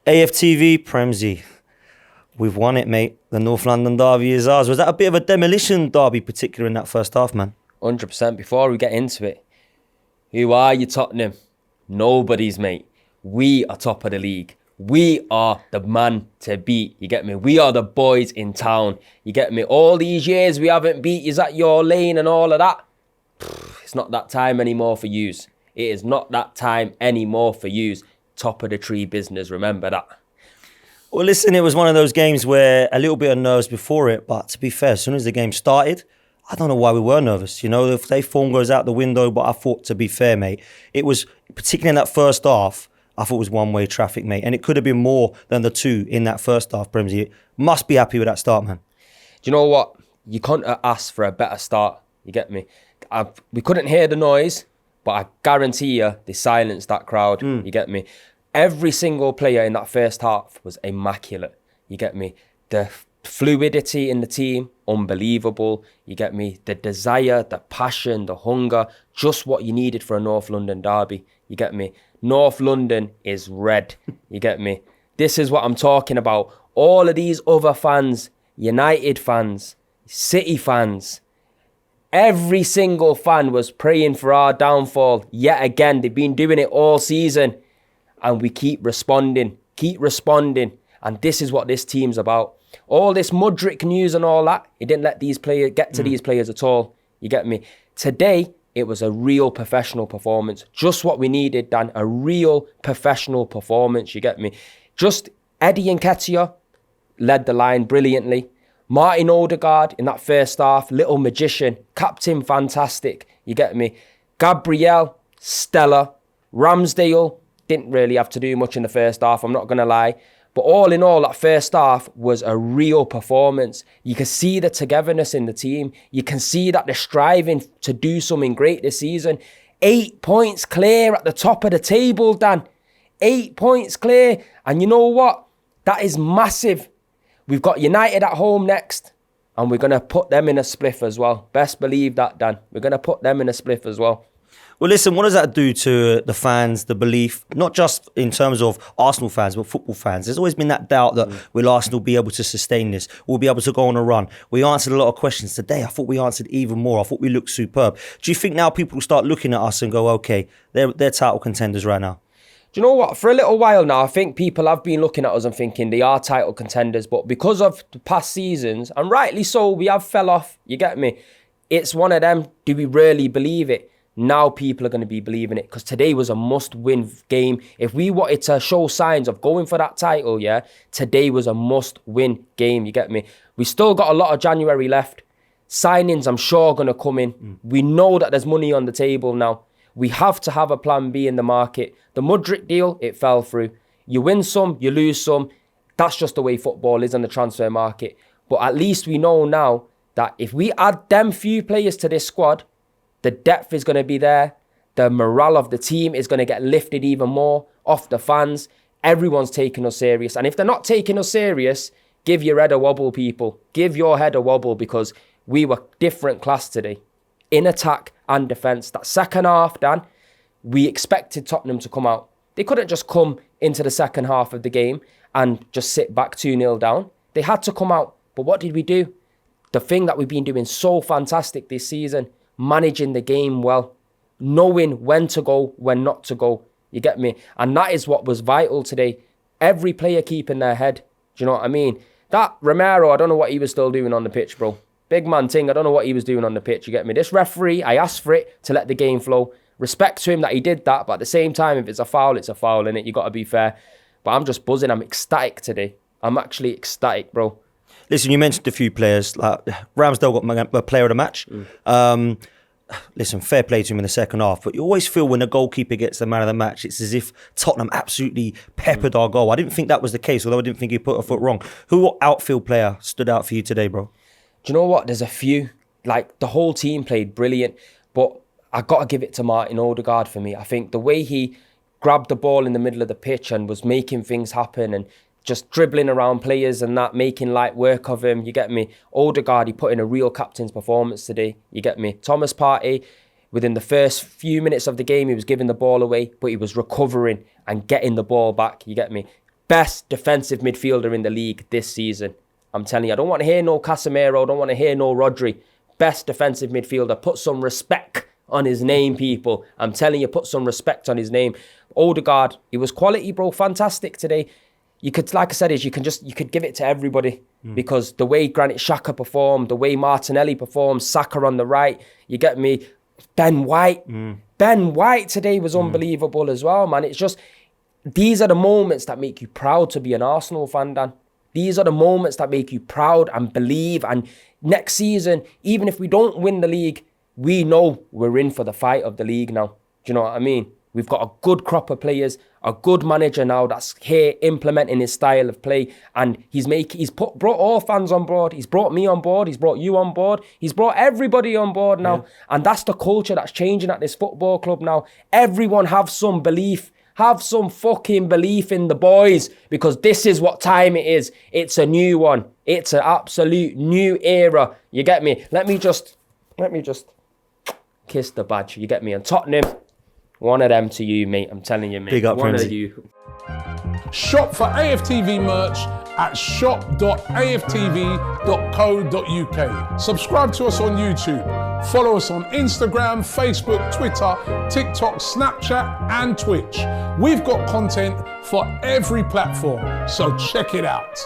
AFTV Premsy. We've won it, mate. The North London derby is ours. Was that a bit of a demolition derby, particularly in that first half, man? 100%. Before we get into it, who are you, Tottenham? Nobody's, mate. We are top of the league. We are the man to beat. You get me? We are the boys in town. You get me? All these years we haven't beat you at your lane and all of that. It's not that time anymore for yous. It is not that time anymore for yous. Top of the tree business. Remember that. Well, listen, it was one of those games where a little bit of nerves before it, but to be fair, as soon as the game started, I don't know why we were nervous. You know, if their form goes out the window, but I thought, to be fair, mate, it was, particularly in that first half, I thought it was one-way traffic, mate. And it could have been more than the two in that first half, Bremsy. Must be happy with that start, man. Do you know what? You couldn't have asked for a better start. You get me? We couldn't hear the noise, but I guarantee you they silenced that crowd. You get me? Every single player in that first half was immaculate. You get me? The fluidity in the team, unbelievable. You get me? The desire, the passion, the hunger, just what you needed for a North London derby. You get me? North London is red. You get me? This is what I'm talking about. All of these other fans, United fans, City fans, every single fan was praying for our downfall. Yet again, they've been doing it all season. And we keep responding. And this is what this team's about. All this Mudryk news and all that, it didn't let these players get to these players at all. You get me? Today, it was a real professional performance. Just what we needed, Dan. A real professional performance. You get me? Just Eddie Nketiah led the line brilliantly. Martin Odegaard in that first half, little magician. Captain, fantastic. You get me? Gabriel, stellar. Ramsdale, didn't really have to do much in the first half, I'm not going to lie. But all in all, that first half was a real performance. You can see the togetherness in the team. You can see that they're striving to do something great this season. 8 points clear at the top of the table, Dan. 8 points clear. And you know what? That is massive. We've got United at home next. And we're going to put them in a spliff as well. Best believe that, Dan. We're going to put them in a spliff as well. Well, listen, what does that do to the fans, the belief, not just in terms of Arsenal fans, but football fans? There's always been that doubt that will Arsenal be able to sustain this? We'll be able to go on a run. We answered a lot of questions today. I thought we answered even more. I thought we looked superb. Do you think now people will start looking at us and go, okay, they're title contenders right now? Do you know what? For a little while now, I think people have been looking at us and thinking they are title contenders. But because of the past seasons, and rightly so, we have fell off. You get me? It's one of them. Do we really believe it? Now people are going to be believing it because today was a must-win game. If we wanted to show signs of going for that title, yeah, today was a must-win game, you get me? We still got a lot of January left. Signings, I'm sure, are going to come in. We know that there's money on the table now. We have to have a plan B in the market. The Mudryk deal, it fell through. You win some, you lose some. That's just the way football is in the transfer market. But at least we know now that if we add them few players to this squad, the depth is going to be there. The morale of the team is going to get lifted even more off the fans. Everyone's taking us serious. And if they're not taking us serious, give your head a wobble, people. Give your head a wobble because we were different class today. In attack and defence. That second half, Dan, we expected Tottenham to come out. They couldn't just come into the second half of the game and just sit back 2-0 down. They had to come out. But what did we do? The thing that we've been doing so fantastic this season, managing the game well, knowing when to go, when not to go. You get me? And that is what was vital today. Every player keeping their head. Do you know what I mean? That Romero, I don't know what he was still doing on the pitch, bro. Big man thing, I don't know what he was doing on the pitch. You get me? This referee, I asked for it to let the game flow. Respect to him that he did that, but at the same time, if it's a foul, it's a foul, innit? You got to be fair. But I'm just buzzing. I'm ecstatic today. I'm actually ecstatic, bro. Listen, you mentioned a few players. Like Ramsdale got player of the match. Listen, fair play to him in the second half, but you always feel when the goalkeeper gets the man of the match, it's as if Tottenham absolutely peppered our goal. I didn't think that was the case, although I didn't think he put a foot wrong. What outfield player stood out for you today, bro? Do you know what? There's a few. Like, the whole team played brilliant, but I got to give it to Martin Odegaard for me. I think the way he grabbed the ball in the middle of the pitch and was making things happen and just dribbling around players and that, making light work of him. You get me? Odegaard, he put in a real captain's performance today. You get me? Thomas Partey, within the first few minutes of the game, he was giving the ball away, but he was recovering and getting the ball back. You get me? best defensive midfielder in the league this season. I'm telling you, I don't want to hear no Casemiro, don't want to hear no Rodri. Best defensive midfielder. Put some respect on his name, people. I'm telling you, put some respect on his name. Odegaard, he was quality, bro. Fantastic today. You could, like I said, you could give it to everybody because the way Granit Xhaka performed, the way Martinelli performed, Saka on the right, you get me? Ben White. Ben White today was unbelievable as well, man. It's just, these are the moments that make you proud to be an Arsenal fan, Dan. These are the moments that make you proud and believe. And next season, even if we don't win the league, we know we're in for the fight of the league now. Do you know what I mean? We've got a good crop of players, a good manager now that's here implementing his style of play, and he's brought all fans on board. He's brought me on board. He's brought you on board. He's brought everybody on board now, and that's the culture that's changing at this football club now. Everyone have some belief. Have some fucking belief in the boys, because this is what time it is. It's a new one. It's an absolute new era. You get me? Let me just kiss the badge. You get me? And Tottenham, one of them to you, mate. I'm telling you, mate. Big up, one Premsy. of you. Shop for AFTV merch at shop.aftv.co.uk. Subscribe to us on YouTube. Follow us on Instagram, Facebook, Twitter, TikTok, Snapchat, and Twitch. We've got content for every platform, so check it out.